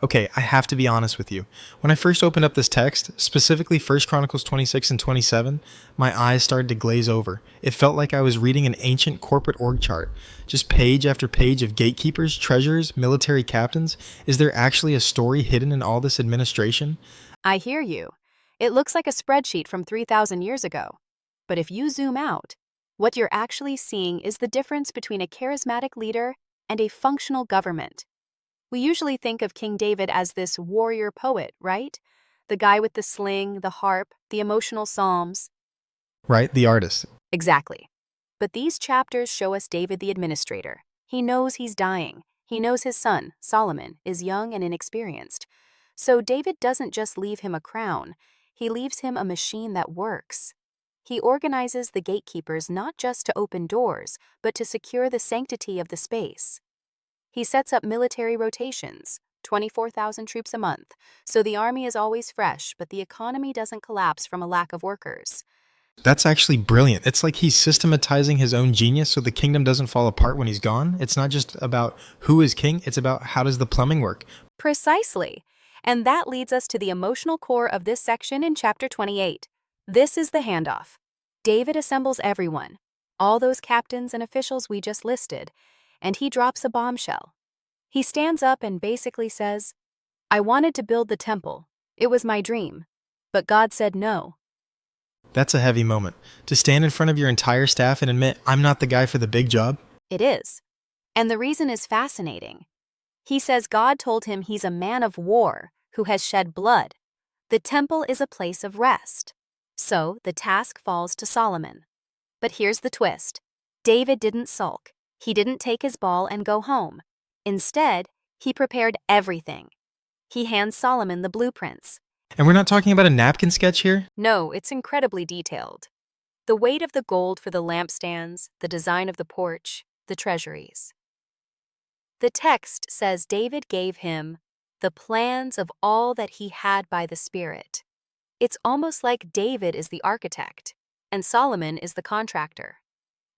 Okay, I have to be honest with you. When I first opened up this text, specifically First Chronicles 26 and 27, my eyes started to glaze over. It felt like I was reading an ancient corporate org chart. Just page after page of gatekeepers, treasurers, military captains. Is there actually a story hidden in all this administration? I hear you. It looks like a spreadsheet from 3,000 years ago. But if you zoom out, what you're actually seeing is the difference between a charismatic leader and a functional government. We usually think of King David as this warrior poet, right? The guy with the sling, the harp, the emotional psalms. Right? The artist. Exactly. But these chapters show us David the administrator. He knows he's dying. He knows his son, Solomon, is young and inexperienced. So David doesn't just leave him a crown, he leaves him a machine that works. He organizes the gatekeepers not just to open doors, but to secure the sanctity of the space. He sets up military rotations, 24,000 troops a month, so the army is always fresh, but the economy doesn't collapse from a lack of workers. That's actually brilliant. It's like he's systematizing his own genius so the kingdom doesn't fall apart when he's gone. It's not just about who is king, it's about how does the plumbing work. Precisely. And that leads us to the emotional core of this section in chapter 28. This is the handoff. David assembles everyone, all those captains and officials we just listed, and he drops a bombshell. He stands up and basically says, I wanted to build the temple. It was my dream. But God said no. That's a heavy moment. To stand in front of your entire staff and admit, I'm not the guy for the big job. It is. And the reason is fascinating. He says God told him he's a man of war who has shed blood. The temple is a place of rest. So the task falls to Solomon. But here's the twist. David didn't sulk. He didn't take his ball and go home. Instead, he prepared everything. He hands Solomon the blueprints. And we're not talking about a napkin sketch here? No, it's incredibly detailed. The weight of the gold for the lampstands, the design of the porch, the treasuries. The text says David gave him the plans of all that he had by the Spirit. It's almost like David is the architect and Solomon is the contractor.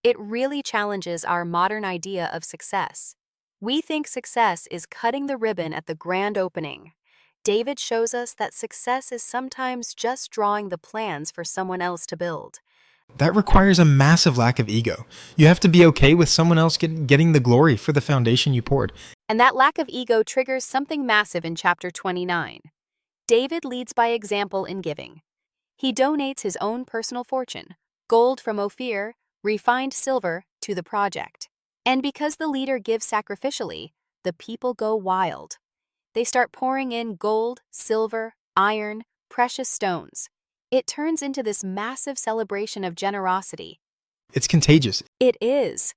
It really challenges our modern idea of success. We think success is cutting the ribbon at the grand opening. David shows us that success is sometimes just drawing the plans for someone else to build. That requires a massive lack of ego. You have to be okay with someone else getting the glory for the foundation you poured. And that lack of ego triggers something massive in chapter 29. David leads by example in giving. He donates his own personal fortune, gold from Ophir, refined silver, to the project. And because the leader gives sacrificially, the people go wild. They start pouring in gold, silver, iron, precious stones. It turns into this massive celebration of generosity. It's contagious. It is.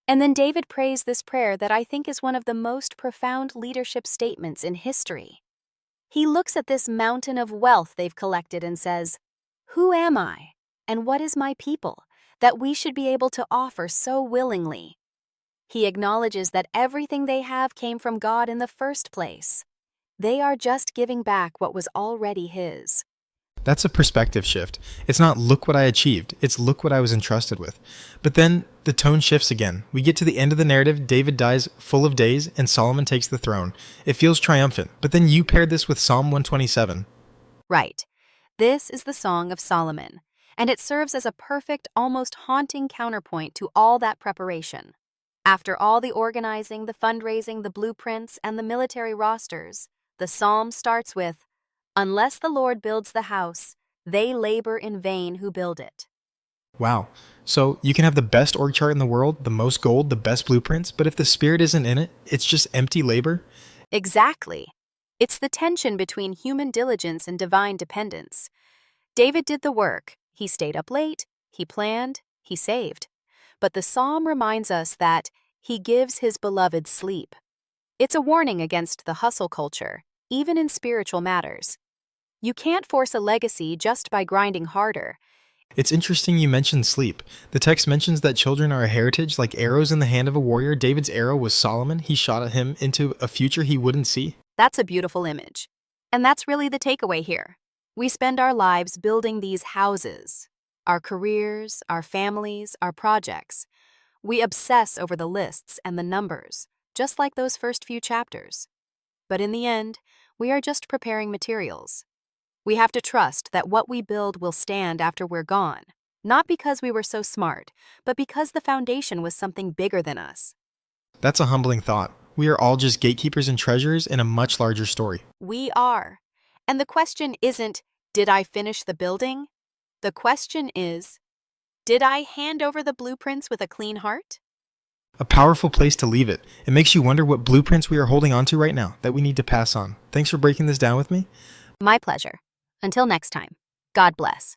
And then David prays this prayer that I think is one of the most profound leadership statements in history. He looks at this mountain of wealth they've collected and says, Who am I, and what is my people, that we should be able to offer so willingly? He acknowledges that everything they have came from God in the first place. They are just giving back what was already his. That's a perspective shift. It's not look what I achieved, it's look what I was entrusted with. But then the tone shifts again. We get to the end of the narrative, David dies full of days, and Solomon takes the throne. It feels triumphant, but then you paired this with Psalm 127. Right. This is the Song of Solomon, and it serves as a perfect, almost haunting counterpoint to all that preparation. After all the organizing, the fundraising, the blueprints, and the military rosters, the psalm starts with, Unless the Lord builds the house, they labor in vain who build it. Wow. So you can have the best org chart in the world, the most gold, the best blueprints, but if the spirit isn't in it, it's just empty labor? Exactly. It's the tension between human diligence and divine dependence. David did the work. He stayed up late, he planned, he saved. But the psalm reminds us that he gives his beloved sleep. It's a warning against the hustle culture, even in spiritual matters. You can't force a legacy just by grinding harder. It's interesting you mentioned sleep. The text mentions that children are a heritage like arrows in the hand of a warrior. David's arrow was Solomon. He shot at him into a future he wouldn't see. That's a beautiful image. And that's really the takeaway here. We spend our lives building these houses, our careers, our families, our projects. We obsess over the lists and the numbers, just like those first few chapters. But in the end, we are just preparing materials. We have to trust that what we build will stand after we're gone, not because we were so smart, but because the foundation was something bigger than us. That's a humbling thought. We are all just gatekeepers and treasurers in a much larger story. We are. And the question isn't, did I finish the building? The question is, did I hand over the blueprints with a clean heart? A powerful place to leave it. It makes you wonder what blueprints we are holding onto right now that we need to pass on. Thanks for breaking this down with me. My pleasure. Until next time, God bless.